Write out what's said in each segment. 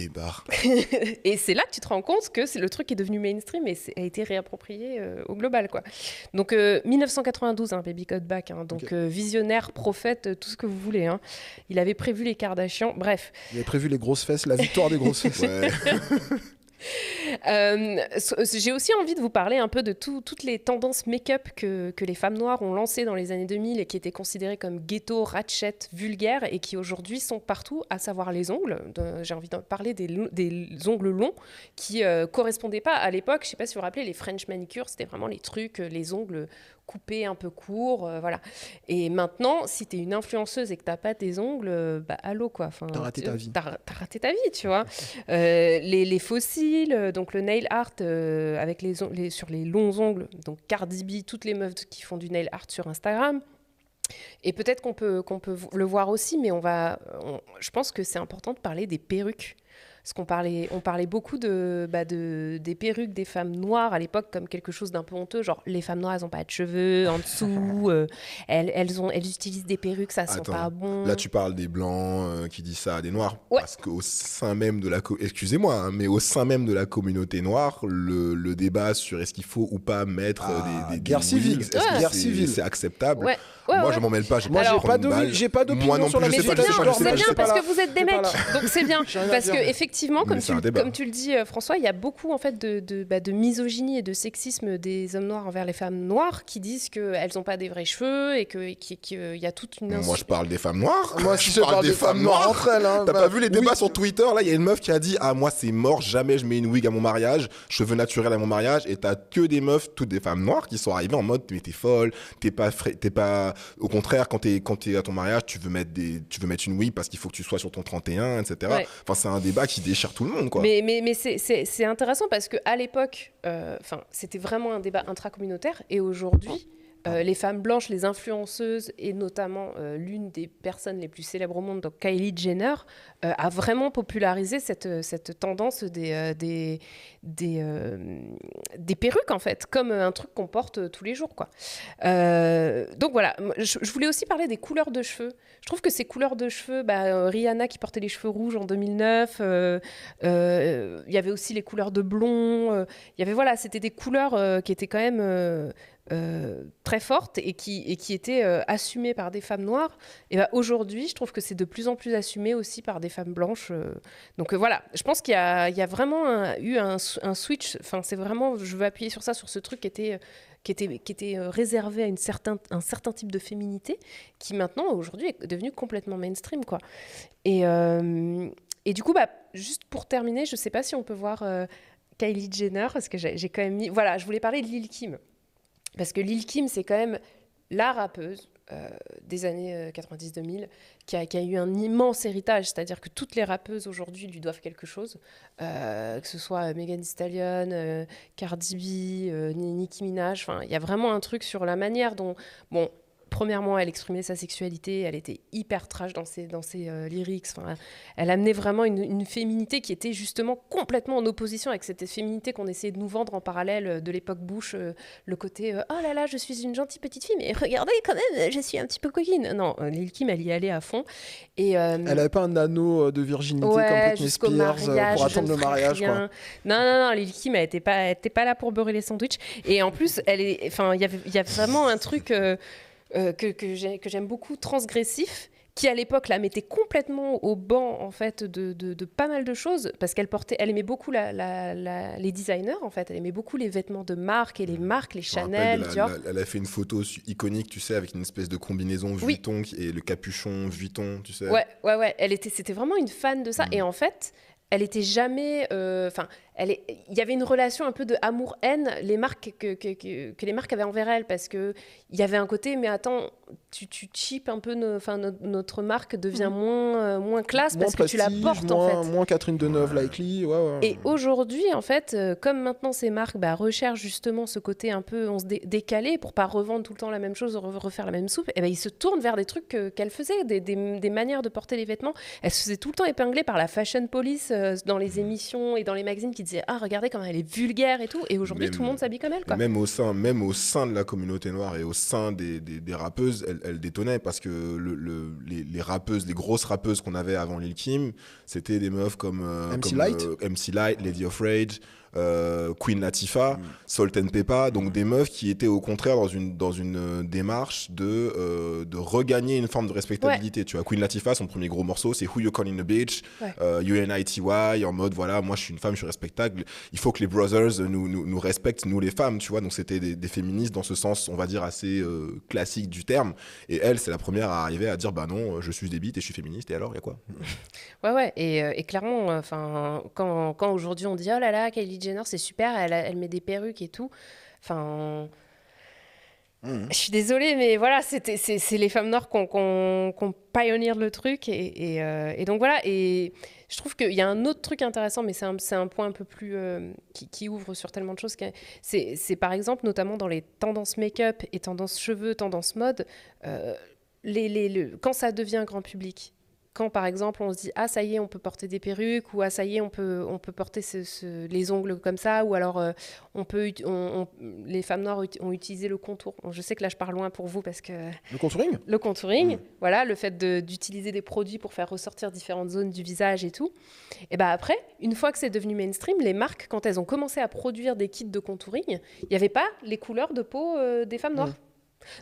débarre. Et c'est là que tu te rends compte que le truc est devenu mainstream et a été réapproprié au global, quoi. Donc 1992, Baby Got Back, donc Okay. Visionnaire, prophète, tout ce que vous voulez. Il avait prévu les Kardashians, bref. Il avait prévu les grosses fesses, la victoire des grosses fesses. Ouais. J'ai aussi envie de vous parler un peu de toutes les tendances make-up que les femmes noires ont lancées dans les années 2000 et qui étaient considérées comme ghetto, ratchet, vulgaires et qui aujourd'hui sont partout, à savoir les ongles. J'ai envie de parler des ongles longs qui correspondaient pas à l'époque. Je sais pas si vous vous rappelez, les French manicures, c'était vraiment les trucs, les ongles coupés un peu courts, voilà. Et maintenant, si t'es une influenceuse et que t'as pas tes ongles, allô quoi. Enfin, T'as raté ta vie. T'as raté ta vie, tu vois. Les fossiles, donc le nail art avec sur les longs ongles, donc Cardi B, toutes les meufs qui font du nail art sur Instagram. Et peut-être qu'on peut le voir aussi, mais je pense que c'est important de parler des perruques. Parce on parlait beaucoup des perruques des femmes noires à l'époque comme quelque chose d'un peu honteux, genre les femmes noires elles n'ont pas de cheveux en dessous, elles utilisent des perruques, ça sent pas bon. Là tu parles des blancs qui disent ça à des noirs, ouais. Parce qu'au sein même de excusez-moi, mais au sein même de la communauté noire, le débat sur est-ce qu'il faut ou pas mettre des guerre civile, guerre civile, c'est acceptable. Ouais. Moi je m'en mêle pas, moi j'ai pas d'opinion sur la question. Mais c'est bien parce que vous êtes des mecs, donc c'est bien parce que effectivement comme tu le dis François, il y a beaucoup en fait de misogynie et de sexisme des hommes noirs envers les femmes noires qui disent qu'elles n'ont pas des vrais cheveux et qu'il y a toute une Moi je parle des femmes noires. Moi je parle des femmes noires entre elles. T'as pas vu les débats sur Twitter là? Il y a une meuf qui a dit moi c'est mort, jamais je mets une wig à mon mariage, cheveux naturels à mon mariage, et t'as que des meufs, toutes des femmes noires qui sont arrivées en mode mais t'es folle, t'es pas au contraire quand t'es à ton mariage tu veux mettre une wig parce qu'il faut que tu sois sur ton 31, etc. Ouais. Enfin c'est un débat qui déchire tout le monde quoi. Mais c'est intéressant parce qu'à l'époque, c'était vraiment un débat intracommunautaire et aujourd'hui, les femmes blanches, les influenceuses et notamment l'une des personnes les plus célèbres au monde, donc Kylie Jenner, a vraiment popularisé cette tendance des perruques en fait, comme un truc qu'on porte tous les jours quoi. Donc voilà, je voulais aussi parler des couleurs de cheveux. Je trouve que ces couleurs de cheveux, Rihanna qui portait les cheveux rouges en 2009, il y avait aussi les couleurs de blond, c'était des couleurs qui étaient quand même très fortes et qui étaient assumées par des femmes noires. Et aujourd'hui, je trouve que c'est de plus en plus assumé aussi par des femmes blanches. Donc voilà, je pense qu'il y a vraiment eu un switch. Enfin, c'est vraiment, je veux appuyer sur ça, sur ce truc qui était réservé à un certain type de féminité, qui maintenant, aujourd'hui, est devenu complètement mainstream, quoi. Et du coup, juste pour terminer, je sais pas si on peut voir Kylie Jenner, parce que j'ai quand même mis... Voilà, je voulais parler de Lil' Kim. Parce que Lil' Kim, c'est quand même la rappeuse des années 90-2000 qui a eu un immense héritage, c'est-à-dire que toutes les rappeuses aujourd'hui lui doivent quelque chose, que ce soit Megan Thee Stallion, Cardi B, Nicki Minaj, il y a vraiment un truc sur la manière dont... Bon, premièrement, elle exprimait sa sexualité, elle était hyper trash dans ses lyrics. Enfin, elle amenait vraiment une féminité qui était justement complètement en opposition avec cette féminité qu'on essayait de nous vendre en parallèle de l'époque Bush, le côté oh là là, je suis une gentille petite fille, mais regardez quand même, je suis un petit peu coquine. Non, Lil' Kim, elle y allait à fond. Et, elle avait pas un anneau de virginité comme Britney Spears mariage, pour attendre le mariage, quoi. Non, Lil' Kim, elle était pas là pour beurrer les sandwichs. Et en plus, il y a vraiment un truc. Que j'aime beaucoup, transgressif, qui à l'époque la mettait complètement au banc en fait de pas mal de choses, parce qu'elle aimait beaucoup les designers en fait, elle aimait beaucoup les vêtements de marque et les marques, les Chanel, Dior. Elle a fait une photo iconique, tu sais, avec une espèce de combinaison Vuitton et le capuchon Vuitton, tu sais. Ouais, c'était vraiment une fan de ça. Et en fait, elle était jamais... il y avait une relation un peu de amour-haine les marques que les marques avaient envers elle, parce que il y avait un côté mais attends, tu cheap un peu notre marque devient moins classe parce que tu la portes en fait. Moins Catherine Deneuve likely. Ouais. Et aujourd'hui en fait, comme maintenant ces marques recherchent justement ce côté un peu décalé pour pas revendre tout le temps la même chose, refaire la même soupe, et ils se tournent vers des trucs qu'elle faisait, des manières de porter les vêtements. Elle se faisait tout le temps épingler par la fashion police dans les émissions et dans les magazines qui disaient disaient regardez comment elle est vulgaire et tout, et aujourd'hui tout le monde s'habille comme elle, quoi. Même au sein de la communauté noire et au sein des rappeuses, elle détonnait, parce que les rappeuses, les grosses rappeuses qu'on avait avant Lil Kim, c'était des meufs comme MC Lyte, Lady of Rage, Queen Latifah, Salt and Peppa, donc des meufs qui étaient au contraire dans une démarche de regagner une forme de respectabilité. Tu vois, Queen Latifah, son premier gros morceau, c'est Who You Calling a Bitch, UNITY, en mode voilà, moi je suis une femme, je suis respectable, il faut que les brothers nous respectent, nous les femmes, tu vois. Donc c'était des féministes dans ce sens, on va dire, assez classique du terme, et elle, c'est la première à arriver à dire bah non, je suis des bites et je suis féministe, et alors il y a quoi? Et clairement, enfin, quand aujourd'hui on dit oh là là, Kylie Jenner c'est super, elle met des perruques et tout, enfin, je suis désolée, mais voilà, c'est les femmes noires qu'on pioneer le truc, et donc voilà. Et je trouve qu'il y a un autre truc intéressant, mais c'est un point un peu plus qui ouvre sur tellement de choses, c'est par exemple notamment dans les tendances make-up et tendances cheveux, tendances mode, quand ça devient grand public. Quand, par exemple, on se dit « Ah, ça y est, on peut porter des perruques » ou « Ah, ça y est, on peut porter les ongles comme ça » ou alors les femmes noires ont utilisé le contour. Bon, je sais que là, je pars loin pour vous parce que... Le contouring, voilà, le fait d'utiliser des produits pour faire ressortir différentes zones du visage et tout. Et bien après, une fois que c'est devenu mainstream, les marques, quand elles ont commencé à produire des kits de contouring, il n'y avait pas les couleurs de peau des femmes noires.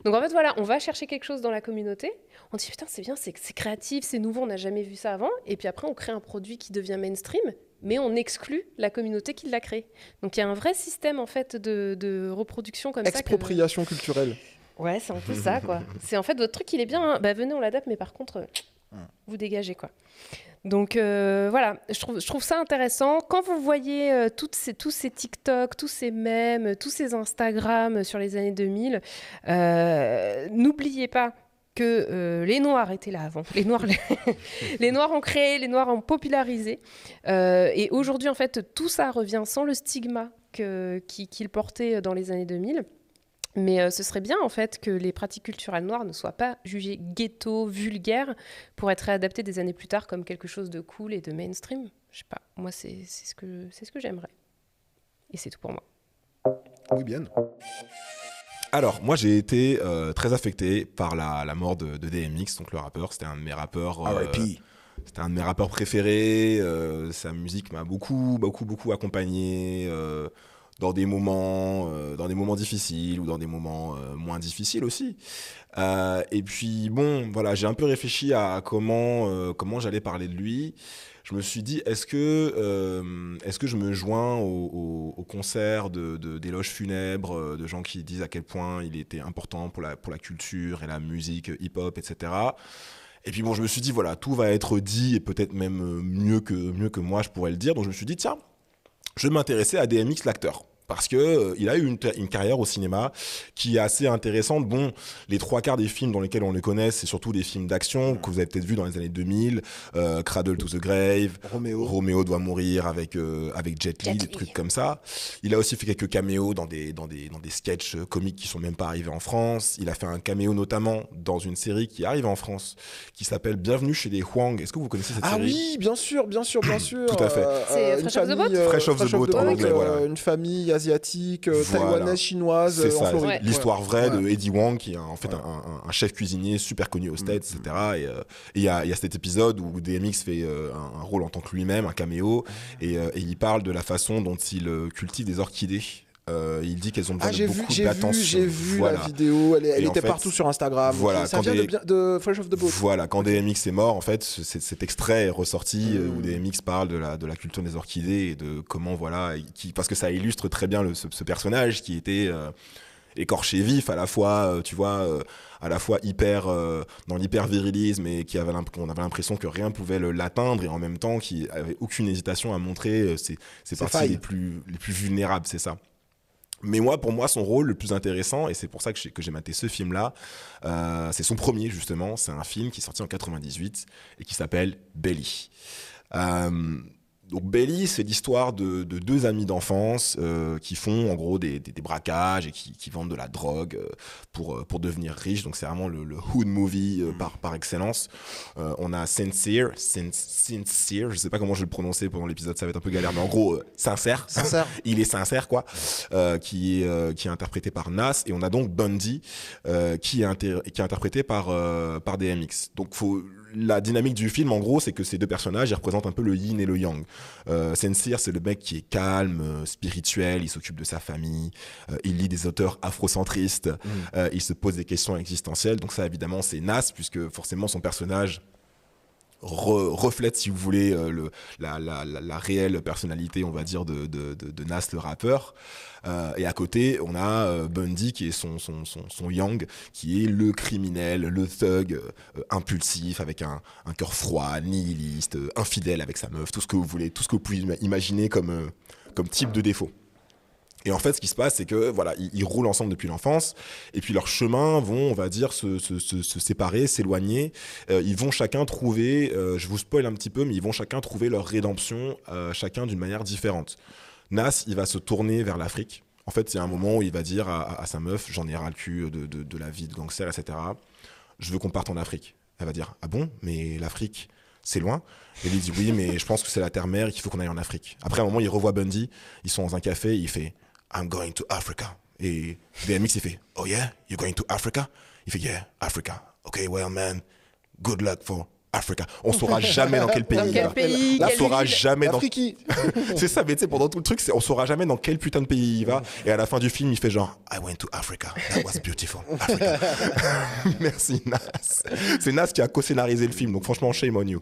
Donc en fait, voilà, on va chercher quelque chose dans la communauté, on dit putain c'est bien, c'est créatif, c'est nouveau, on n'a jamais vu ça avant, et puis après on crée un produit qui devient mainstream, mais on exclut la communauté qui l'a créé. Donc il y a un vrai système en fait de reproduction comme Expropriation culturelle. Ouais, c'est un peu ça, quoi. C'est en fait votre truc il est bien, hein. Bah venez on l'adapte, mais par contre vous dégagez, quoi. Donc voilà, je trouve ça intéressant. Quand vous voyez tous ces TikTok, tous ces mèmes, tous ces Instagram sur les années 2000, n'oubliez pas que les Noirs étaient là avant. Les Noirs ont créé, les Noirs ont popularisé. Et aujourd'hui, en fait, tout ça revient sans le stigma qu'ils portaient dans les années 2000. Mais ce serait bien, en fait, que les pratiques culturelles noires ne soient pas jugées ghetto, vulgaires, pour être réadaptées des années plus tard comme quelque chose de cool et de mainstream. Je sais pas, moi, c'est ce que j'aimerais. Et c'est tout pour moi. Oui, bien. Alors, moi, j'ai été très affecté par la mort de DMX, donc le rappeur. C'était un de mes rappeurs... R.I.P. C'était un de mes rappeurs préférés. Sa musique m'a beaucoup accompagné... dans des moments difficiles ou dans des moments moins difficiles aussi. Et puis bon, voilà, j'ai un peu réfléchi à comment j'allais parler de lui. Je me suis dit, est-ce que je me joins au concert d'éloges funèbres, de gens qui disent à quel point il était important pour la culture et la musique hip-hop, etc. Et puis bon, je me suis dit, voilà, tout va être dit, et peut-être même mieux que moi je pourrais le dire. Donc je me suis dit, tiens, je vais m'intéresser à DMX l'acteur. Parce que il a eu une carrière au cinéma qui est assez intéressante. Bon, les 3/4 des films dans lesquels on le connaît, c'est surtout des films d'action que vous avez peut-être vu dans les années 2000. Cradle to the Grave, Roméo doit mourir avec Jet Li, des trucs comme ça. Il a aussi fait quelques caméos dans des sketchs comiques qui sont même pas arrivés en France. Il a fait un caméo notamment dans une série qui arrive en France, qui s'appelle Bienvenue chez les Huang. Est-ce que vous connaissez cette série ? Ah oui, bien sûr. Tout à fait. C'est Fresh Off the Boat. Fresh Off the Boat en anglais, voilà. Une famille asiatique, taïwanaise, chinoise, c'est ça, Floride. l'histoire vraie de Eddie Huang, qui est en fait un chef cuisinier super connu aux States, etc. Et il y a cet épisode où DMX fait un rôle en tant que lui-même, un caméo, et il parle de la façon dont il cultive des orchidées. Il dit qu'elles ont besoin de beaucoup d'attention. J'ai vu la vidéo, elle était partout sur Instagram. Voilà, ça vient de Fresh Off the Boat. Voilà, quand DMX est mort, en fait, cet extrait est ressorti où DMX parle de la culture des orchidées et de comment, voilà, parce que ça illustre très bien ce personnage qui était écorché vif, à la fois, tu vois, à la fois hyper dans l'hyper-virilisme, et on avait l'impression que rien pouvait l'atteindre, et en même temps qui avait aucune hésitation à montrer ses parties les plus vulnérables, c'est ça. Mais pour moi, son rôle le plus intéressant, et c'est pour ça que j'ai maté ce film-là, c'est son premier, justement. C'est un film qui est sorti en 98 et qui s'appelle Belly. Donc Belly, c'est l'histoire de deux amis d'enfance qui font en gros des braquages et qui vendent de la drogue pour devenir riches. Donc c'est vraiment le hood movie par excellence. On a Sincere, je sais pas comment je vais le prononcer pendant l'épisode, ça va être un peu galère, mais en gros sincère. Il est sincère quoi, qui est interprété par Nas. Et on a donc Bundy qui est interprété par DMX. Donc la dynamique du film, en gros, c'est que ces deux personnages, ils représentent un peu le yin et le yang. Sincere, c'est le mec qui est calme, spirituel, il s'occupe de sa famille, il lit des auteurs afrocentristes, il se pose des questions existentielles. Donc ça, évidemment, c'est Nas, puisque forcément, son personnage reflète, si vous voulez, la réelle personnalité, on va dire, de Nas, le rappeur. Et à côté, on a Bundy qui est son yang, qui est le criminel, le thug, impulsif, avec un cœur froid, nihiliste, infidèle avec sa meuf, tout ce que vous voulez, tout ce que vous pouvez imaginer comme type de défaut. Et en fait, ce qui se passe, c'est que voilà, ils roulent ensemble depuis l'enfance, et puis leurs chemins vont, on va dire, se séparer, s'éloigner. Ils vont chacun trouver, je vous spoil un petit peu, mais ils vont chacun trouver leur rédemption, chacun d'une manière différente. Nas, il va se tourner vers l'Afrique. En fait, il y a un moment où il va dire à sa meuf, j'en ai ras le cul de la vie de gangster, etc. Je veux qu'on parte en Afrique. Elle va dire, ah bon, mais l'Afrique, c'est loin. Et il dit, oui, mais je pense que c'est la terre-mère et qu'il faut qu'on aille en Afrique. Après, à un moment, il revoit Bundy, ils sont dans un café, et il fait, I'm going to Africa. Et DMX, il fait, oh yeah, you're going to Africa? Il fait, yeah, Africa. Okay, well, man, good luck for Africa. On saura jamais dans quel pays il va. On saura jamais dans. C'est ça, mais tu sais, pendant tout le truc, on saura jamais dans quel putain de pays il va. Et à la fin du film, il fait genre, I went to Africa. That was beautiful. Africa. Merci Nas. C'est Nas qui a co-scénarisé le film, donc franchement, shame on you.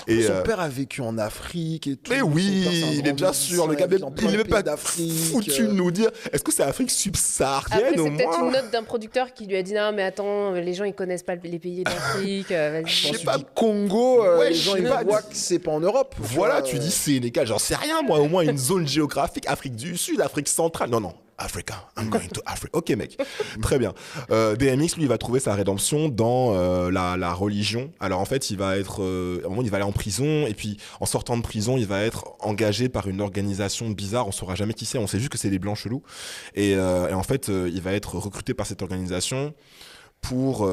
Et son père a vécu en Afrique et tout. Mais oui, mais bien sûr, le gars, il n'est pas foutu de nous dire. Est-ce que c'est Afrique subsaharienne au moins? C'est peut-être une note d'un producteur qui lui a dit non, mais attends, les gens ils connaissent pas les pays d'Afrique. Je sais pas, Congo, les gens ils voient que c'est pas en Europe. Voilà, tu dis Sénégal, j'en sais rien moi, au moins une zone géographique, Afrique du Sud, Afrique centrale. Non, Africa, I'm going to Africa. Ok mec, très bien. DMX, lui, il va trouver sa rédemption dans la religion. Alors en fait, il va à un moment, il va aller en prison, et puis en sortant de prison, il va être engagé par une organisation bizarre, on saura jamais qui c'est, on sait juste que c'est des blancs chelous. Et en fait, il va être recruté par cette organisation pour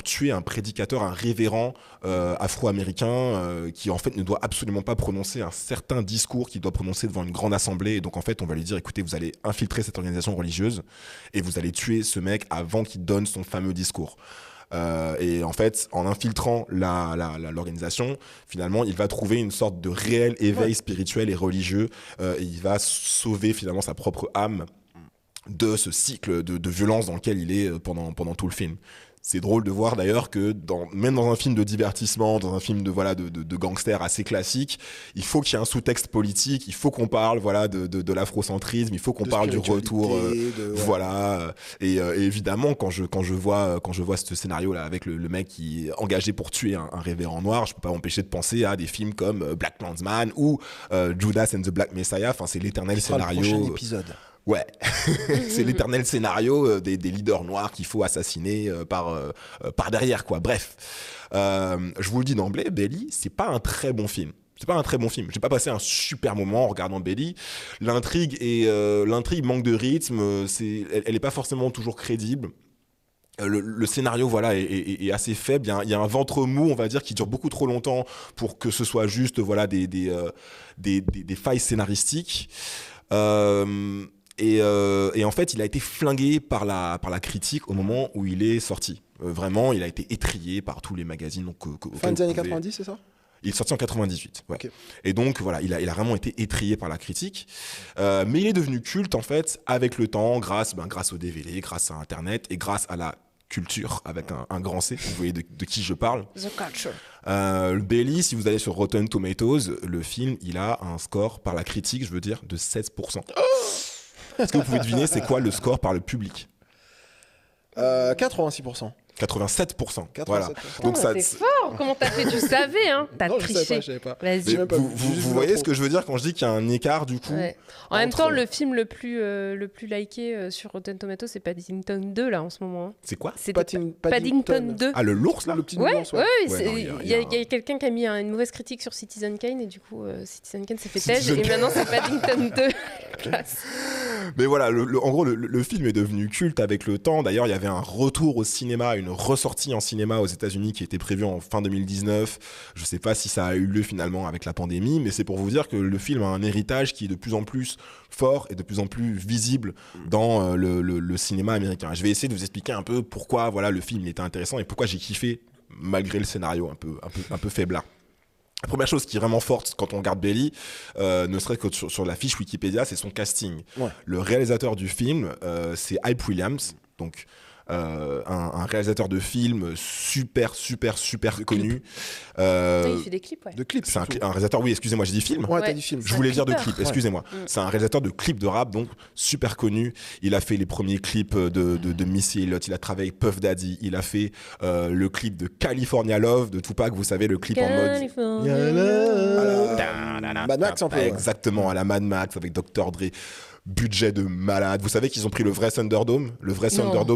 tuer un prédicateur, un révérend afro-américain qui en fait ne doit absolument pas prononcer un certain discours qu'il doit prononcer devant une grande assemblée. Et donc en fait on va lui dire, écoutez, vous allez infiltrer cette organisation religieuse et vous allez tuer ce mec avant qu'il donne son fameux discours. Et en fait, en infiltrant l'organisation, finalement, il va trouver une sorte de réel éveil spirituel et religieux, et il va sauver finalement sa propre âme de ce cycle de violence dans lequel il est pendant tout le film. C'est drôle de voir d'ailleurs que même dans un film de divertissement, dans un film de gangster assez classique, il faut qu'il y ait un sous-texte politique, il faut qu'on parle de l'afrocentrisme, il faut qu'on parle du retour voilà. Et évidemment quand je vois ce scénario là avec le mec qui est engagé pour tuer un révérend noir, je peux pas m'empêcher de penser à des films comme Black Klansman ou Judas and the Black Messiah. Enfin, c'est l'éternel scénario. Le prochain épisode. Ouais, c'est l'éternel scénario des leaders noirs qu'il faut assassiner par derrière, quoi. Bref, je vous le dis d'emblée, Belly, c'est pas un très bon film. C'est pas un très bon film. J'ai pas passé un super moment en regardant Belly. L'intrigue manque de rythme. Elle est pas forcément toujours crédible. Le scénario est assez faible. Il y a un ventre mou, on va dire, qui dure beaucoup trop longtemps pour que ce soit juste des failles scénaristiques. Et en fait, il a été flingué par la critique au moment où il est sorti. Vraiment, il a été étrillé par tous les magazines. Fin des années 90, c'est ça ? Il est sorti en 98. Ouais. Okay. Et donc, voilà, il a vraiment été étrillé par la critique. Mais il est devenu culte, en fait, avec le temps, grâce au DVD, grâce à Internet et grâce à la culture, avec un grand C. Vous voyez de qui je parle. The culture. Le Belly, si vous allez sur Rotten Tomatoes, le film, il a un score par la critique, je veux dire, de 16%. Est-ce que vous pouvez deviner c'est quoi le score par le public ? 86%. 87%. 87%. Voilà. Donc c'est fort. Comment t'as fait? Tu savais, hein? T'as Non, triché. je savais pas. Vas-y. Vous voyez ce que je veux dire quand je dis qu'il y a un écart du coup. Ouais. En même temps, le film le plus liké sur Rotten Tomatoes, c'est Paddington 2 là en ce moment. C'est quoi? C'est Paddington. Paddington 2. Ah, le l'ours là? Le petit Ouais, ours, ouais, Ouais, non, il y a quelqu'un qui a mis une mauvaise critique sur Citizen Kane et du coup Citizen Kane s'est fait têche Citizen et maintenant c'est Paddington 2. Classe. Mais voilà, en gros, le film est devenu culte avec le temps. D'ailleurs, il y avait un retour au cinéma, une ressortie en cinéma aux États-Unis qui était prévue en fin 2019. Je sais pas si ça a eu lieu finalement avec la pandémie, mais c'est pour vous dire que le film a un héritage qui est de plus en plus fort et de plus en plus visible dans le cinéma américain. Je vais essayer de vous expliquer un peu pourquoi voilà, le film était intéressant et pourquoi j'ai kiffé malgré le scénario un peu faiblard. La première chose qui est vraiment forte quand on regarde Belly, ne serait-ce que sur la fiche Wikipédia, c'est son casting. Ouais. Le réalisateur du film, c'est Hype Williams, donc un réalisateur de films super connu. Il fait des clips, ouais. De clips. C'est un réalisateur, oui, excusez-moi, j'ai dit film. Ouais, t'as dit film. Je voulais dire de clips, excusez-moi. Ouais. C'est un réalisateur de clips de rap, donc super connu. Il a fait les premiers clips de Missy Elliott, il a travaillé avec Puff Daddy, il a fait le clip de California Love de Tupac, vous savez, le clip en mode... Mad Max un peu. Exactement, à la Mad Max avec Dr. Dre. Budget de malade. Vous savez qu'ils ont pris le vrai Thunderdome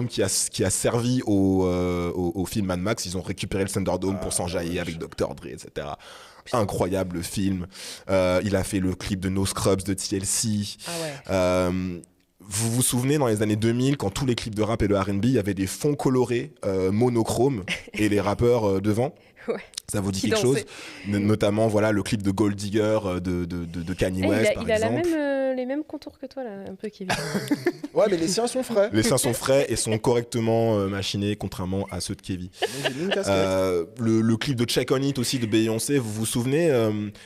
qui a servi au film Mad Max. Ils ont récupéré le Thunderdome pour s'enjailler avec Dr. Dre, etc. Incroyable film. Il a fait le clip de No Scrubs de TLC. Ah ouais. Vous vous souvenez dans les années 2000 quand tous les clips de rap et de R&B, il y avait des fonds colorés monochromes et les rappeurs devant. Ouais. Ça vous dit quelque chose? Notamment voilà le clip de Gold Digger de Kanye West par exemple. Il a les mêmes contours que toi là, un peu Kevin. Ouais, mais les siens sont frais. Les siens sont frais et sont correctement machinés contrairement à ceux de Kevin. Le clip de Check on It aussi de Beyoncé, vous vous souvenez,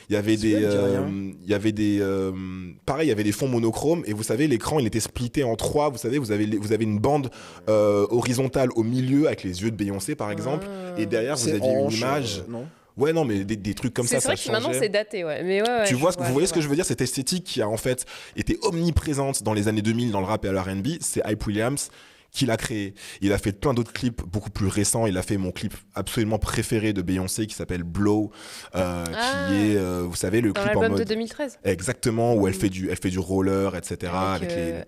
il y avait des fonds monochromes et vous savez l'écran il était splitté en trois. Vous savez vous avez une bande horizontale au milieu avec les yeux de Beyoncé par exemple et derrière vous aviez une image. Non. Ouais, non, mais des trucs comme ça, c'est vrai que maintenant c'est daté, ouais. Mais ouais, vous voyez ce que je veux dire? Cette esthétique qui a en fait été omniprésente dans les années 2000 dans le rap et à l'R&B, c'est Hype Williams qui l'a créé. Il a fait plein d'autres clips beaucoup plus récents. Il a fait mon clip absolument préféré de Beyoncé qui s'appelle Blow, qui est, vous savez, le clip en mode... de 2013. Exactement, où elle fait du roller, etc.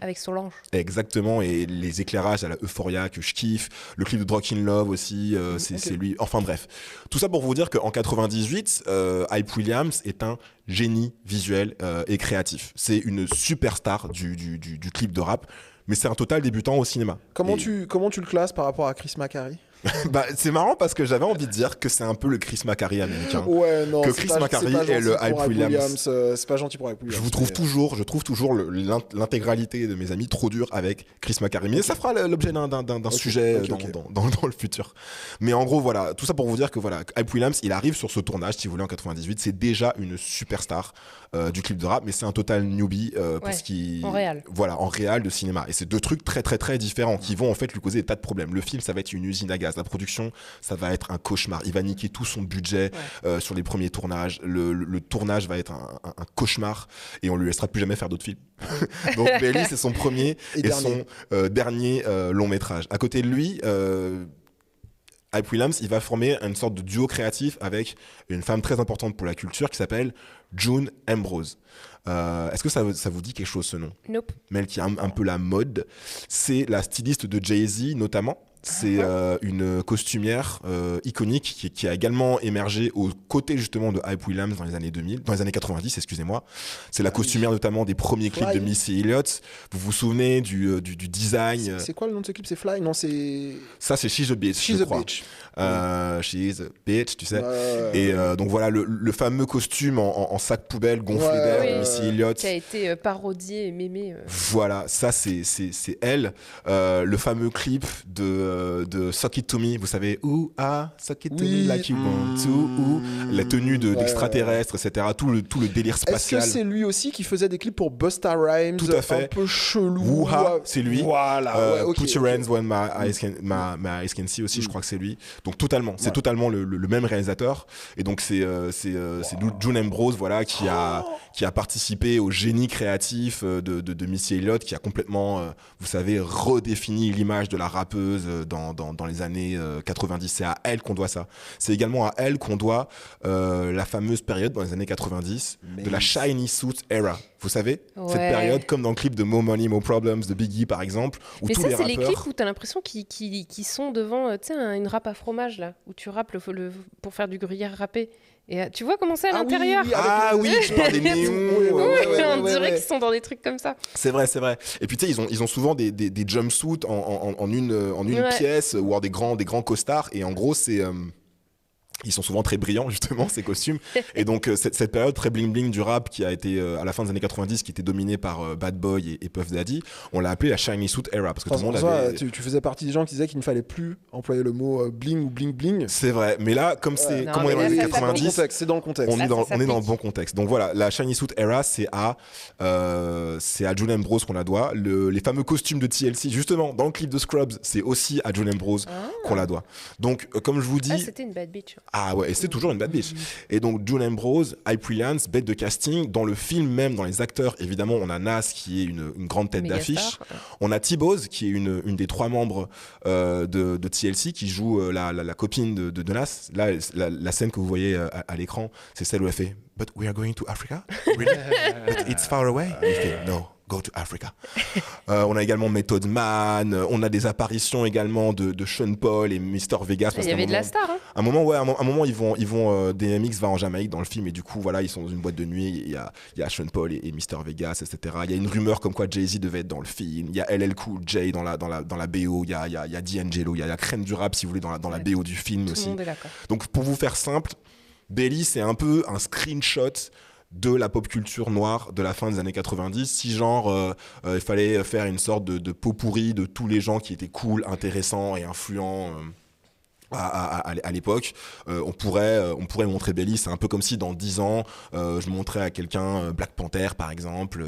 Avec Solange. Exactement, et les éclairages à la Euphoria que je kiffe. Le clip de Drunk in Love aussi, c'est lui. Enfin bref, tout ça pour vous dire qu'en 98, Hype Williams est un génie visuel et créatif. C'est une superstar du clip de rap. Mais c'est un total débutant au cinéma. Comment tu le classes par rapport à Chris McCarry? Bah, c'est marrant parce que j'avais envie de dire que c'est un peu le Chris McCarry américain. Ouais, non. Que Chris McCarry est le Hype Williams. C'est pas gentil pour Hype Williams. Je trouve toujours l'intégralité de mes amis trop durs avec Chris McCarry. Mais ça fera l'objet d'un sujet dans le futur. Mais en gros, voilà, tout ça pour vous dire que voilà, Hype Williams, il arrive sur ce tournage, si vous voulez, en 98. C'est déjà une superstar du clip de rap, mais c'est un total newbie pour ce qui... En réal. Voilà, en réal de cinéma. Et c'est deux trucs très très très différents qui vont en fait lui causer des tas de problèmes. Le film, ça va être une usine à gaz. La production, ça va être un cauchemar. Il va niquer tout son budget sur les premiers tournages. Le tournage va être un cauchemar et on lui laissera plus jamais faire d'autres films. Donc Belly, c'est son premier et son dernier long métrage. À côté de lui, Hype Williams, il va former une sorte de duo créatif avec une femme très importante pour la culture qui s'appelle June Ambrose. Est-ce que ça vous dit quelque chose ce nom? Nope. Mais elle qui est un peu la mode. C'est la styliste de Jay-Z notamment. C'est une costumière iconique qui a également émergé aux côtés justement de Hype Williams dans les années 90, excusez-moi. C'est la costumière notamment des premiers clips de Missy Elliott. Vous vous souvenez du design? C'est quoi le nom de ce clip? C'est Fly? Non, c'est... Ça, c'est She's a Bitch, She's je a crois. Bitch. She's a Bitch, tu sais. Et donc voilà, le fameux costume en sac poubelle gonflé d'air de Missy Elliott. Qui a été parodié et mémé. Voilà, ça c'est elle. Le fameux clip de Suck It To Me, vous savez, Suck It To Me like you want to, ou la tenue d'extraterrestre, etc. Tout le délire spatial. Est-ce que c'est lui aussi qui faisait des clips pour Busta Rhymes? Tout à fait. Un peu chelou. C'est lui. Voilà. Put Your Hands When My Eyes Can See aussi, je crois que c'est lui. Donc totalement, c'est totalement le même réalisateur. Et donc c'est June Ambrose, voilà, qui qui a participé au génie créatif de Missy Elliott, qui a complètement, vous savez, redéfini l'image de la rappeuse dans les années 90. C'est à elle qu'on doit ça. C'est également à elle qu'on doit la fameuse période dans les années 90 de la Shiny Suit Era. Vous savez, cette période, comme dans le clip de Mo Money, Mo Problems de Biggie par exemple, où mais tous ça, les c'est rappeurs... les clips où t'as l'impression qu'ils sont devant, tu sais, une râpe à fromage là, où tu râpes pour faire du gruyère râpé. Et tu vois comment c'est à l'intérieur? Oui, tu parles des néons. On dirait qu'ils sont dans des trucs comme ça. C'est vrai. Et puis tu sais, ils ont souvent des jumpsuits en une pièce, ou alors des grands costards. Et en gros, c'est... ils sont souvent très brillants, justement, ces costumes. Et donc, cette période très bling-bling du rap qui a été, à la fin des années 90, qui était dominée par Bad Boy et Puff Daddy, on l'a appelé la Shiny Suit Era. Parce que tout le monde avait... tu faisais partie des gens qui disaient qu'il ne fallait plus employer le mot bling ou bling-bling. C'est vrai. Mais là, comme on est dans les années 90... C'est dans le contexte. On est dans le bon contexte. Donc voilà, la Shiny Suit Era, c'est à June Bros qu'on la doit. Les fameux costumes de TLC, justement, dans le clip de Scrubs, c'est aussi à June Bros qu'on la doit. Donc, comme je vous dis... c'était une bad bitch. Ah ouais, et c'est toujours une bad bitch. Et donc June Ambrose, Hype Williams, bête de casting. Dans le film même, dans les acteurs, évidemment, on a Nas qui est une grande tête d'affiche. On a T-Boz qui est une des 3 membres de TLC qui joue la copine de Nas. Là, la scène que vous voyez à l'écran, c'est celle où elle fait « But we are going to Africa? Really? But it's far away? » Il fait « No. Go to Africa. » On a également Method Man, on a des apparitions également de Sean Paul et Mr. Vegas. Il y avait de la star. Hein. Un moment, ils vont DMX va en Jamaïque dans le film et du coup, voilà, ils sont dans une boîte de nuit. Il y a Sean Paul et Mr. Vegas, etc. Il y a une rumeur comme quoi Jay-Z devait être dans le film. Il y a LL Cool J dans la BO. Il y a D'Angelo. Il y a la crème du rap, si vous voulez, dans la BO du film aussi. Tout le monde est d'accord. Donc, pour vous faire simple, Belly, c'est un peu un screenshot de la pop culture noire de la fin des années 90. Si genre il fallait faire une sorte de pot pourri de tous les gens qui étaient cool, intéressants et influents à l'époque, on pourrait montrer Belly. C'est un peu comme si dans 10 ans je montrais à quelqu'un Black Panther par exemple,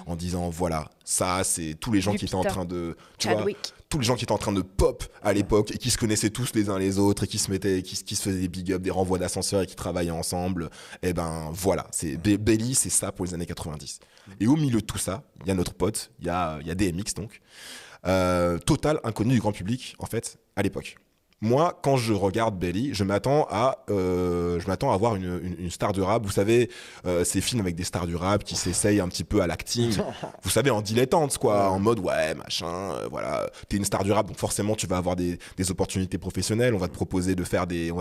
en disant voilà, ça c'est tous les gens qui étaient en train de tous les gens qui étaient en train de pop à l'époque et qui se connaissaient tous les uns les autres et qui se faisaient des big up, des renvois d'ascenseurs et qui travaillaient ensemble. Et ben voilà, c'est Belly, c'est ça pour les années 90. Et au milieu de tout ça, il y a notre pote, il y a DMX donc, total inconnu du grand public en fait à l'époque. Moi, quand je regarde Belly, je m'attends à voir une star du rap. Vous savez, ces films avec des stars du rap qui s'essayent un petit peu à l'acting. Vous savez, en dilettante, quoi, en mode ouais, machin, voilà. T'es une star du rap, donc forcément, tu vas avoir des opportunités professionnelles. On va te proposer de faire des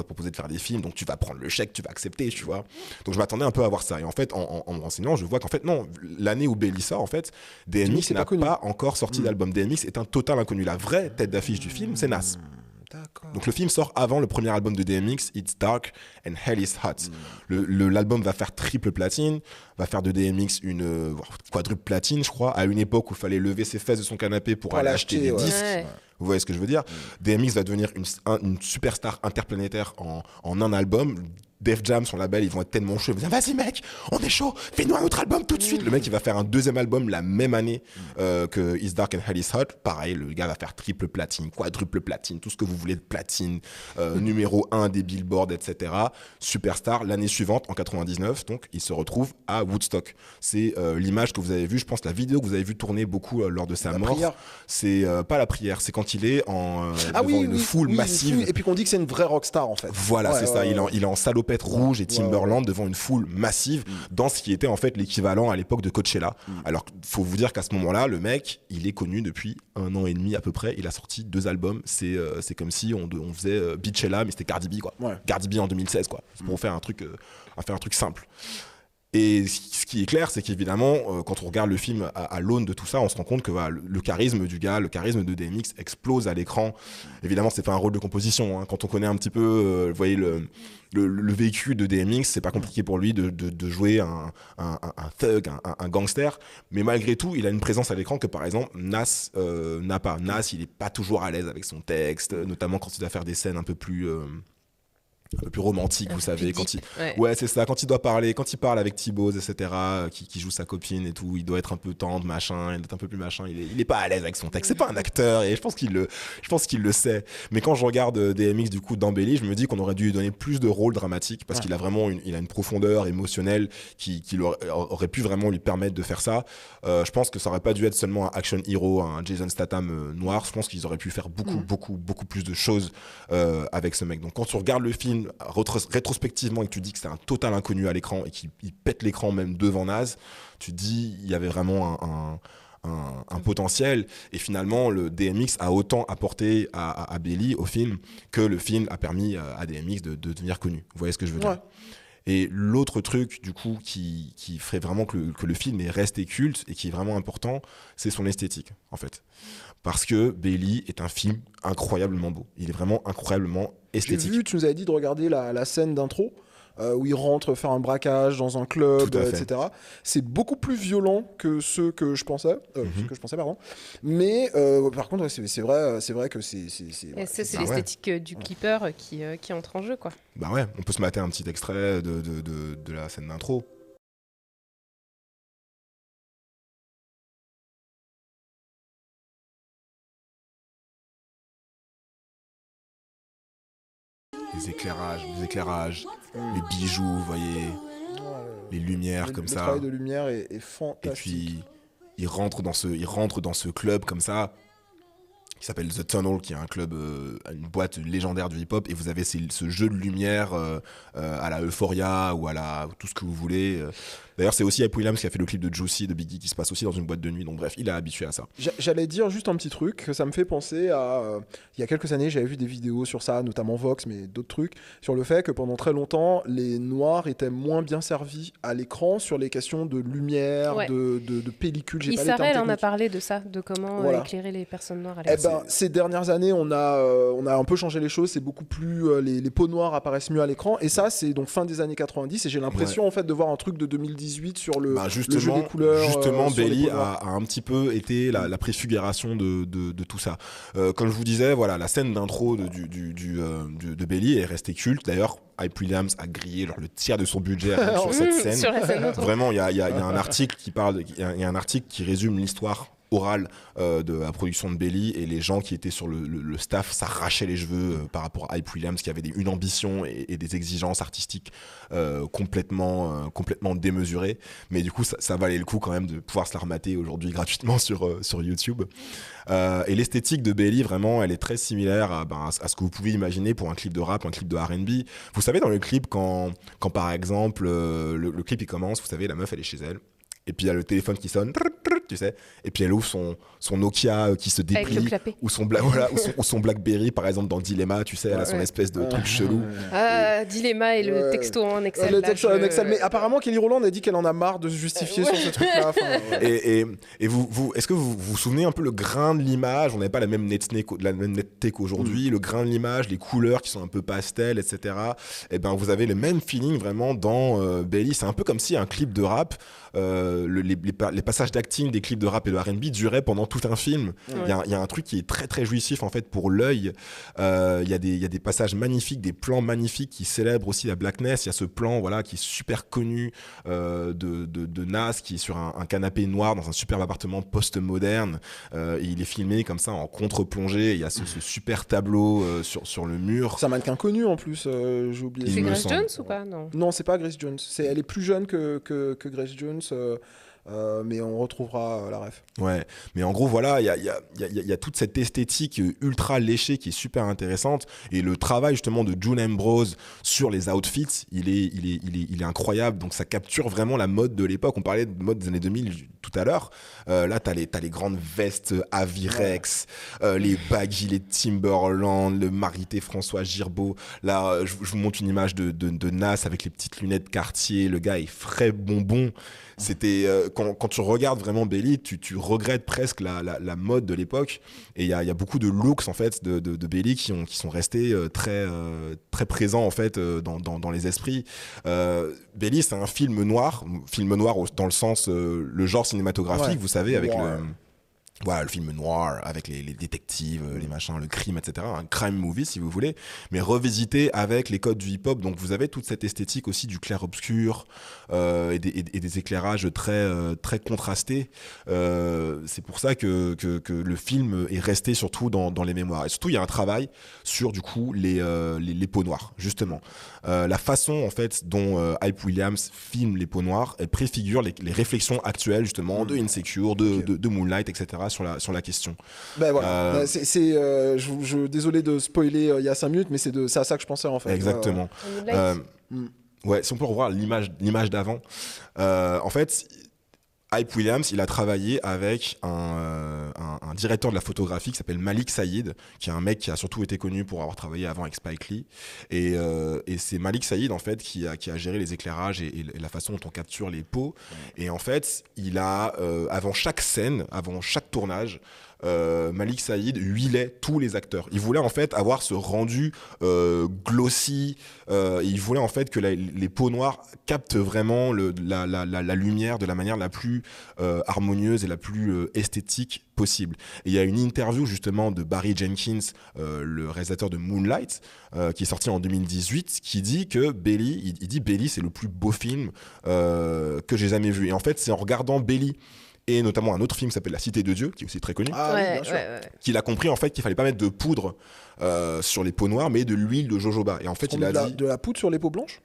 films, donc tu vas prendre le chèque, tu vas accepter, tu vois. Donc je m'attendais un peu à voir ça. Et en fait, en me renseignant, je vois qu'en fait non, l'année où Belly sort, en fait, DMX n'a pas encore sorti d'album. DMX est un total inconnu. La vraie tête d'affiche du film, c'est Nas. D'accord. Donc le film sort avant le premier album de DMX, It's Dark and Hell is Hot. L'album va faire triple platine, va faire de DMX une quadruple platine, je crois, à une époque où il fallait lever ses fesses de son canapé pour aller acheter des disques. Ouais. Vous voyez ce que je veux dire? DMX va devenir une superstar interplanétaire en un album. Def Jam, son label, ils vont être tellement chauds. Ils vont dire, vas-y mec, on est chaud, fais-nous un autre album tout de suite. Le mec, il va faire un deuxième album la même année que It's Dark and Hell is Hot. Pareil, le gars va faire triple platine, quadruple platine, tout ce que vous voulez de platine, numéro 1 des Billboard, etc. Superstar. L'année suivante, en 99, donc, il se retrouve à Woodstock. C'est l'image que vous avez vue, je pense, la vidéo que vous avez vue tourner beaucoup lors de sa mort. Prière. C'est pas la prière, c'est quand il est devant une foule massive. Et puis qu'on dit que c'est une vraie rockstar, en fait. Voilà, c'est ça. Il est en salopette rouge et Timberland devant une foule massive dans ce qui était en fait l'équivalent à l'époque de Coachella. Alors, faut vous dire qu'à ce moment-là, le mec, il est connu depuis 1 an et demi à peu près. Il a sorti 2 albums. C'est comme si on faisait Beachella, mais c'était Cardi B, quoi. Ouais. Cardi B en 2016, quoi. C'est pour faire un truc simple. Et ce qui est clair, c'est qu'évidemment, quand on regarde le film à l'aune de tout ça, on se rend compte que le charisme du gars, le charisme de DMX explose à l'écran. Évidemment, c'est pas un rôle de composition. Hein. Quand on connaît un petit peu, vous voyez, le vécu de DMX, c'est pas compliqué pour lui de jouer un thug, un gangster. Mais malgré tout, il a une présence à l'écran que, par exemple, Nas n'a pas. Nas, il est pas toujours à l'aise avec son texte, notamment quand il doit faire des scènes un peu plus un peu plus romantique, vous savez, ouais. Ouais, c'est ça, quand il parle avec Thibaut, etc., qui joue sa copine et tout, il doit être un peu tendre, machin, il doit être un peu plus machin, il est pas à l'aise avec son texte, c'est pas un acteur, et je pense qu'il le sait. Mais quand je regarde DMX, du coup, dans Belly, je me dis qu'on aurait dû lui donner plus de rôle dramatique, parce qu'il a vraiment une profondeur émotionnelle qui aurait pu vraiment lui permettre de faire ça. Je pense que ça aurait pas dû être seulement un action hero, un Jason Statham noir, je pense qu'ils auraient pu faire beaucoup plus de choses avec ce mec. Donc quand tu regardes le film rétrospectivement et que tu dis que c'est un total inconnu à l'écran et qu'il pète l'écran même devant Nas, tu te dis il y avait vraiment un potentiel, et finalement le DMX a autant apporté à Belly au film que le film a permis à DMX de devenir connu. Vous voyez ce que je veux dire? Et l'autre truc, du coup, qui ferait vraiment que le film est resté culte et qui est vraiment important, c'est son esthétique, en fait. Parce que Belly est un film incroyablement beau. Il est vraiment incroyablement esthétique. J'ai vu, tu nous avais dit de regarder la scène d'intro, où il rentre faire un braquage dans un club, etc. C'est beaucoup plus violent que ce que je pensais, pardon. Mais par contre, c'est vrai que c'est l'esthétique du clipper qui entre en jeu, quoi. Bah ouais, on peut se mater un petit extrait de la scène d'intro. Les éclairages, les bijoux, vous voyez, les lumières comme ça. Le travail de lumière est fantastique. Et puis, il rentre dans ce club comme ça, qui s'appelle The Tunnel, qui est un club, une boîte légendaire du hip-hop, et vous avez ce jeu de lumière à la Euphoria ou à tout ce que vous voulez. D'ailleurs, c'est aussi Hype Williams qui a fait le clip de Juicy de Biggie qui se passe aussi dans une boîte de nuit. Donc bref, il est habitué à ça. J'allais dire juste un petit truc, que ça me fait penser à... il y a quelques années, j'avais vu des vidéos sur ça, notamment Vox, mais d'autres trucs, sur le fait que pendant très longtemps, les Noirs étaient moins bien servis à l'écran sur les questions de lumière, de pellicule. Issa Rae en a parlé de ça, de comment éclairer les personnes noires à l'écran. Ces dernières années, on a un peu changé les choses. C'est beaucoup plus... les peaux noires apparaissent mieux à l'écran. Et ça, c'est donc fin des années 90. Et j'ai l'impression en fait de voir un truc de 2018 sur le jeu des couleurs. Justement, Belly a un petit peu été la préfiguration de tout ça. Comme je vous disais, voilà, la scène d'intro de Belly est restée culte. D'ailleurs, Hype Williams a grillé le tiers de son budget sur cette scène. Sur la scène Vraiment, il y a un article qui résume l'histoire orale de la production de Belly, et les gens qui étaient sur le staff s'arrachaient les cheveux par rapport à Hype Williams, qui avait une ambition et des exigences artistiques complètement démesurées. Mais du coup, ça valait le coup quand même de pouvoir se la remater aujourd'hui gratuitement sur YouTube. Et l'esthétique de Belly, vraiment, elle est très similaire à ce que vous pouvez imaginer pour un clip de rap, un clip de R&B. Vous savez, dans le clip, quand par exemple, le clip il commence, vous savez, la meuf elle est chez elle, et puis il y a le téléphone qui sonne, tu sais, et puis elle ouvre son Nokia qui se déplie, ou son Blackberry par exemple dans Dilemma, tu sais, elle a son espèce de truc chelou. Dilemma et le texto en Excel. Le texto en Excel, mais apparemment Kelly Rowland a dit qu'elle en a marre de se justifier sur ce truc-là. Et vous, est-ce que vous vous souvenez un peu le grain de l'image? On n'avait pas la même netteté qu'aujourd'hui, le grain de l'image, les couleurs qui sont un peu pastel, etc. Et ben vous avez le même feeling vraiment dans Belly. C'est un peu comme si un clip de rap, les passages d'acting des clips de rap et de R&B duraient pendant tout un film. Il y a un truc qui est très très jouissif en fait pour l'œil. Il y a des passages magnifiques, des plans magnifiques qui célèbrent aussi la blackness. Il y a ce plan qui est super connu de Nas qui est sur un canapé noir dans un superbe appartement post-moderne. Et il est filmé comme ça en contre-plongée. Il y a ce super tableau sur le mur. C'est un mannequin connu en plus, j'ai oublié. C'est Grace Jones ou pas? Non, c'est pas Grace Jones. Elle est plus jeune que Grace Jones. Mais on retrouvera la ref. Ouais, mais en gros voilà, il y a toute cette esthétique ultra léchée qui est super intéressante, et le travail justement de June Ambrose sur les outfits, il est incroyable. Donc ça capture vraiment la mode de l'époque. On parlait de mode des années 2000 tout à l'heure. Là t'as les grandes vestes Avirex, les baggy, les Timberland, le marité François Girbeau. Là je vous montre une image de Nas avec les petites lunettes Cartier. Le gars est frais bonbon. C'était quand tu regardes vraiment Belly, tu regrettes presque la mode de l'époque, et il y a beaucoup de looks en fait de Belly qui sont restés très très présents en fait dans les esprits. Belly, c'est un film noir dans le sens le genre cinématographique, vous savez, avec voilà, le film noir avec les détectives, les machins, le crime, etc. Un crime movie, si vous voulez, mais revisité avec les codes du hip-hop. Donc, vous avez toute cette esthétique aussi du clair-obscur et des éclairages très contrastés. C'est pour ça que le film est resté surtout dans les mémoires. Et surtout, il y a un travail sur, du coup, les peaux noires, justement. La façon, en fait, dont Hype Williams filme les peaux noires, elle préfigure les réflexions actuelles, justement, de Insecure, de Moonlight, etc., sur la question. Ben voilà, désolé de spoiler il y a 5 minutes, mais c'est à ça que je pensais en fait. Exactement. Ouais, si on peut revoir l'image d'avant. En fait, Hype Williams, il a travaillé avec un directeur de la photographie qui s'appelle Malik Saïd, qui est un mec qui a surtout été connu pour avoir travaillé avant avec Spike Lee. Et c'est Malik Saïd, en fait, qui a géré les éclairages et la façon dont on capture les peaux. Et en fait, il a, avant chaque scène, avant chaque tournage, Malik Saïd huilait tous les acteurs. Il voulait en fait avoir ce rendu glossy. Il voulait en fait que les peaux noires captent vraiment la lumière de la manière la plus harmonieuse et la plus esthétique possible. Et il y a une interview justement de Barry Jenkins, le réalisateur de Moonlight, qui est sorti en 2018, qui dit que Belly, il dit Belly c'est le plus beau film que j'ai jamais vu. Et en fait c'est en regardant Belly et notamment un autre film qui s'appelle La Cité de Dieu, qui est aussi très connu, oui, bien sûr. qu'il a compris en fait qu'il fallait pas mettre de poudre sur les peaux noires, mais de l'huile de jojoba. Et en fait, il a dit de la poudre sur les peaux blanches.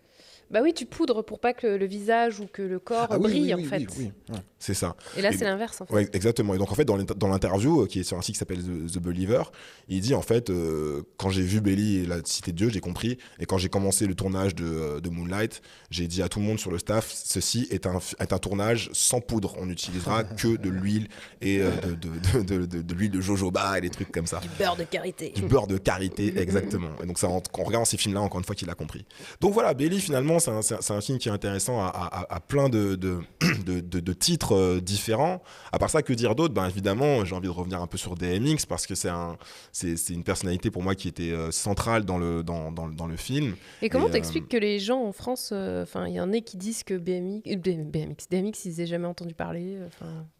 Bah oui, tu poudres pour pas que le visage ou que le corps brille en fait. Oui. Ouais. C'est ça. Et là, c'est l'inverse en fait. Ouais, exactement. Et donc en fait, dans l'interview qui est sur un site qui s'appelle The Believer, il dit en fait, quand j'ai vu Belly et La Cité de Dieu, j'ai compris. Et quand j'ai commencé le tournage de Moonlight, j'ai dit à tout le monde sur le staff, ceci est un tournage sans poudre. On n'utilisera que de l'huile et de l'huile de jojoba et des trucs comme ça. Du beurre de karité. Du beurre de karité, exactement. Et donc ça, en regardant ces films-là, encore une fois, qu'il a compris. Donc voilà, Belly finalement, c'est un film qui est intéressant à plein de titres différents. À part ça, que dire d'autre ? Ben évidemment, j'ai envie de revenir un peu sur DMX parce que c'est une personnalité pour moi qui était centrale dans le film. Et comment t'expliques que les gens en France, il y en a qui disent que DMX, ils aient jamais entendu parler.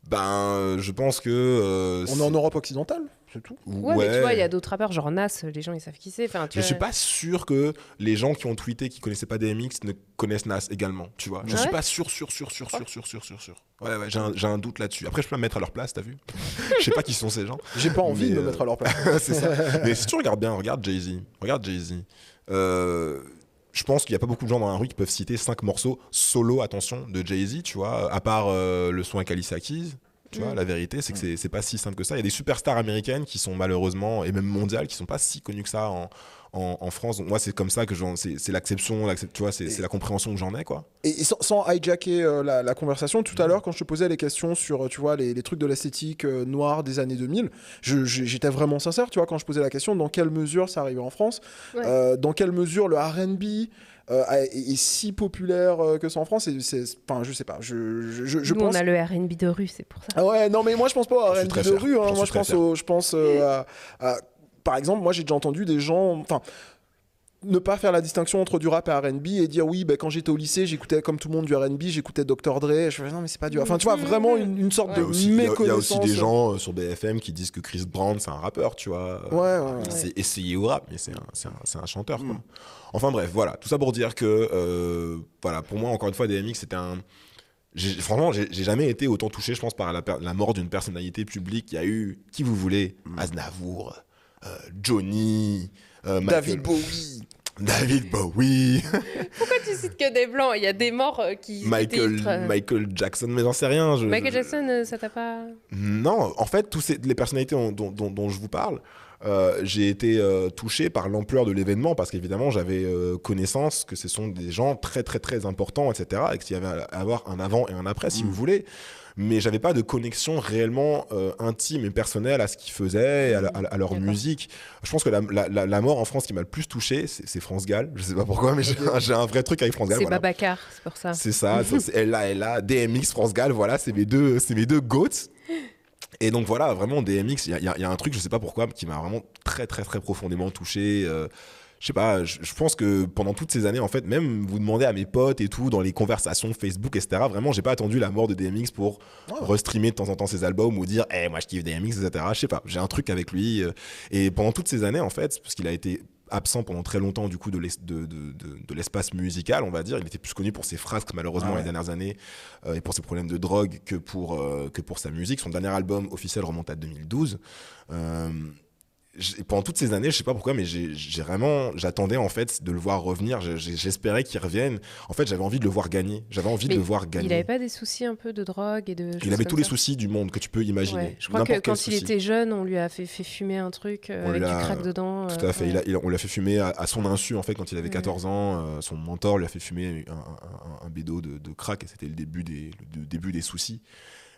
Ben, je pense que on est en Europe occidentale, c'est tout. Ouais, mais tu vois, il y a d'autres rappeurs, genre Nas, les gens ils savent qui c'est. Je suis pas sûr que les gens qui ont tweeté qui connaissaient pas DMX ne connaissent Nas également, tu vois. Je suis pas sûr. Ouais, j'ai un doute là-dessus. Après, je peux me mettre à leur place, t'as vu ? Je sais pas qui sont ces gens. J'ai pas envie de me mettre à leur place. C'est ça. Mais si tu regardes bien, regarde Jay-Z. Je pense qu'il n'y a pas beaucoup de gens dans la rue qui peuvent citer 5 morceaux solo, attention, de Jay-Z, tu vois, à part le son avec Alicia Keys. Tu vois, la vérité, c'est que c'est pas si simple que ça. Il y a des superstars américaines qui sont malheureusement, et même mondiales, qui sont pas si connues que ça en France. Donc moi, c'est comme ça que c'est l'acception, tu vois, c'est la compréhension que j'en ai, quoi. Et sans hijacker la conversation, tout à l'heure, quand je te posais les questions sur, tu vois, les trucs de l'esthétique noire des années 2000, j'étais vraiment sincère, tu vois, quand je posais la question, dans quelle mesure ça arrivait en France, dans quelle mesure le R&B est si populaire que ça en France. Enfin, je sais pas. Je pense... on a le R&B de rue, c'est pour ça. Ah ouais, non, mais moi je pense pas au R&B de rue. Hein. Moi je pense par exemple, moi j'ai déjà entendu des gens, enfin, ne pas faire la distinction entre du rap et R&B et dire oui, ben, quand j'étais au lycée, j'écoutais comme tout le monde du R&B, j'écoutais Dr. Dre. Je fais non, mais c'est pas du. Enfin, tu vois, vraiment une sorte de méconnaissance. Il y a aussi des gens sur BFM qui disent que Chris Brown c'est un rappeur, tu vois. Ouais. Il s'est essayé au rap, mais c'est un chanteur, quoi. Enfin bref, voilà, tout ça pour dire que voilà, pour moi, encore une fois, DMX c'était franchement, j'ai jamais été autant touché, je pense, par la mort d'une personnalité publique. Il y a eu, qui vous voulez, Aznavour, Johnny, David Bowie. Pourquoi tu cites que des blancs ? Il y a des morts qui... Michael Jackson, mais j'en sais rien. Michael Jackson, ça t'a pas... Non, en fait, les personnalités dont je vous parle, j'ai été touché par l'ampleur de l'événement parce qu'évidemment, j'avais connaissance que ce sont des gens très, très, très importants, etc. Et qu'il y avait à avoir un avant et un après, si vous voulez. Mais j'avais pas de connexion réellement intime et personnelle à ce qu'ils faisaient, à leur musique. Je pense que la mort en France qui m'a le plus touché, c'est France Gall. Je sais pas pourquoi, mais j'ai un vrai truc avec France Gall. C'est voilà. Babacar, c'est pour ça. C'est ça, elle là, DMX, France Gall, voilà, c'est mes deux goats. Et donc voilà, vraiment DMX, il y a un truc, je sais pas pourquoi, qui m'a vraiment très très très profondément touché. je sais pas, je pense que pendant toutes ces années, en fait, même vous demandez à mes potes et tout, dans les conversations Facebook, etc., vraiment, j'ai pas attendu la mort de DMX pour restreamer de temps en temps ses albums ou dire, moi je kiffe DMX, etc. Je sais pas, j'ai un truc avec lui. Et pendant toutes ces années, en fait, parce qu'il a été absent pendant très longtemps du coup de l'espace musical, on va dire. Il était plus connu pour ses frasques malheureusement les dernières années et pour ses problèmes de drogue que pour sa musique. Son dernier album officiel remonte à 2012. Pendant toutes ces années, je sais pas pourquoi, mais j'attendais en fait de le voir revenir. J'espérais qu'il revienne. En fait, j'avais envie de le voir gagner. J'avais envie de le voir gagner. Il avait pas des soucis un peu de drogue et de. Il avait tous les soucis du monde que tu peux imaginer. Ouais. Je crois que quand il était jeune, on lui a fait fumer un truc avec du crack dedans. Tout à fait. On l'a fait fumer à son insu en fait quand il avait 14 ans. Son mentor lui a fait fumer un bédo de crack et c'était le début des soucis.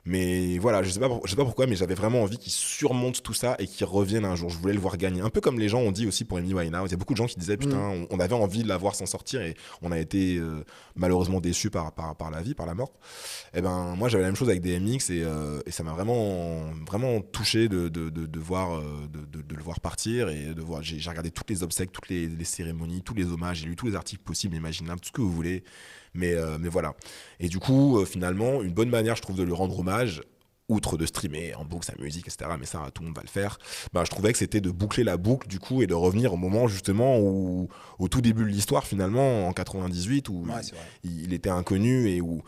Mais voilà, je sais pas pourquoi, mais j'avais vraiment envie qu'il surmonte tout ça et qu'il revienne un jour. Je voulais le voir gagner. Un peu comme les gens ont dit aussi pour Amy Winehouse. Il y a beaucoup de gens qui disaient putain, on avait envie de la voir s'en sortir et on a été malheureusement déçus par la vie, par la mort. Et ben moi j'avais la même chose avec DMX et ça m'a vraiment touché de le voir partir et de voir. J'ai regardé toutes les obsèques, toutes les cérémonies, tous les hommages, j'ai lu tous les articles possibles, imaginables, tout ce que vous voulez. Mais voilà. Et du coup, finalement, une bonne manière, je trouve, de lui rendre hommage, outre de streamer en boucle sa musique, etc., mais ça, tout le monde va le faire, je trouvais que c'était de boucler la boucle, du coup, et de revenir au moment, justement, où, au tout début de l'histoire, finalement, en 98, où il était inconnu et où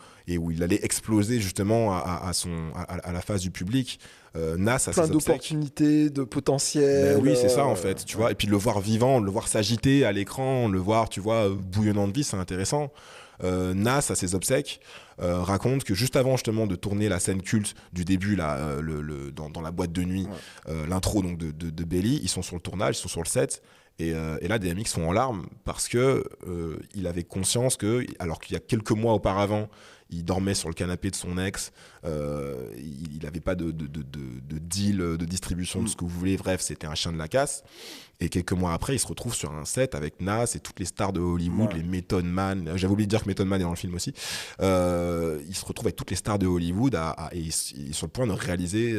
il allait exploser, justement, à la face du public. Nas a plein d'opportunités, de potentiel. Oui, c'est ça en fait, tu vois. Et puis de le voir vivant, de le voir s'agiter à l'écran, le voir, tu vois, bouillonnant de vie, c'est intéressant. Nas, à ses obsèques, raconte que juste avant justement de tourner la scène culte du début là, dans la boîte de nuit, l'intro donc de Belly, ils sont sur le tournage, ils sont sur le set. Et là, DMX sont en larmes parce que il avait conscience que, alors qu'il y a quelques mois auparavant, il dormait sur le canapé de son ex, il n'avait pas de deal de distribution de ce que vous voulez, bref, c'était un chien de la casse. Et quelques mois après, il se retrouve sur un set avec Nas et toutes les stars de Hollywood, les Method Man. J'avais oublié de dire que Method Man est dans le film aussi. Il se retrouve avec toutes les stars de Hollywood et il est sur le point de réaliser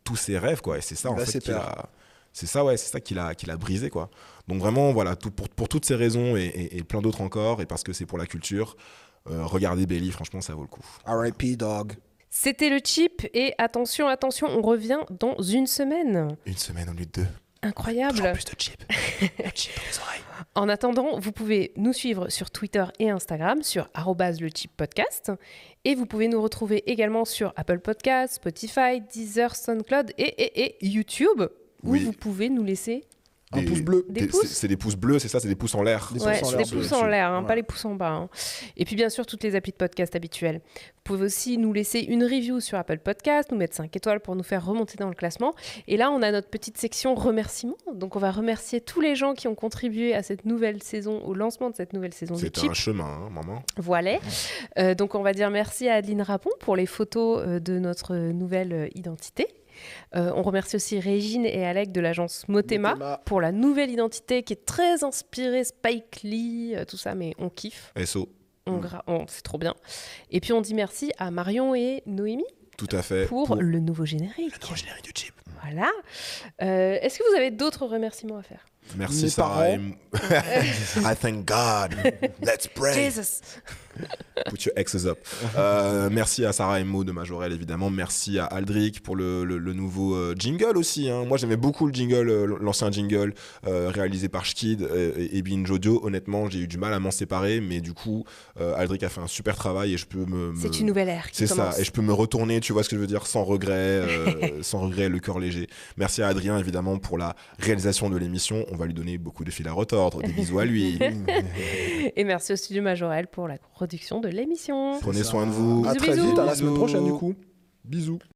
tous ses rêves, quoi. Et c'est ça, en fait, c'est ça qu'il a brisé, quoi. Donc vraiment, voilà, pour toutes ces raisons et plein d'autres encore, et parce que c'est pour la culture, regardez Belly, franchement, ça vaut le coup. R.I.P. Dog. C'était le chip, et attention, on revient dans une semaine. Une semaine au lieu de 2. Incroyable. Toujours plus de chip. Le chip dans les oreilles. En attendant, vous pouvez nous suivre sur Twitter et Instagram sur @lechipodcast. Et vous pouvez nous retrouver également sur Apple Podcasts, Spotify, Deezer, SoundCloud et YouTube, où vous pouvez nous laisser un pouce bleu. C'est des pouces bleus, c'est ça, c'est des pouces en l'air. C'est des pouces en l'air, pas les pouces en bas. Et puis bien sûr, toutes les applis de podcast habituelles. Vous pouvez aussi nous laisser une review sur Apple Podcast, nous mettre 5 étoiles pour nous faire remonter dans le classement. Et là, on a notre petite section remerciements. Donc on va remercier tous les gens qui ont contribué à cette nouvelle saison, au lancement de cette nouvelle saison du Chip. C'est un chemin, maman. Voilà. Donc on va dire merci à Adeline Rapon pour les photos de notre nouvelle identité. On remercie aussi Régine et Alec de l'agence Motema pour la nouvelle identité qui est très inspirée Spike Lee, tout ça, mais on kiffe. SO. C'est trop bien. Et puis on dit merci à Marion et Noémie. Tout à fait. Pour le nouveau générique. Le nouveau générique du Chip. Voilà. Est-ce que vous avez d'autres remerciements à faire ? Merci Sarah. I thank God. Let's pray. Jesus. Put your exes up. Merci à Sarah et Mo de Majorel, évidemment. Merci à Aldric pour le nouveau jingle aussi. Moi, j'aimais beaucoup le jingle, l'ancien jingle réalisé par Schkid et Binge Audio. Honnêtement, j'ai eu du mal à m'en séparer, mais du coup, Aldric a fait un super travail et je peux C'est une nouvelle ère qui commence. Ça, et je peux me retourner, tu vois ce que je veux dire, sans regret, le cœur léger. Merci à Adrien, évidemment, pour la réalisation de l'émission. On va lui donner beaucoup de fil à retordre. Des bisous à lui. Et merci au studio Majorel pour la production de l'émission. Prenez soin de vous. À très vite, à la semaine prochaine du coup. Bisous.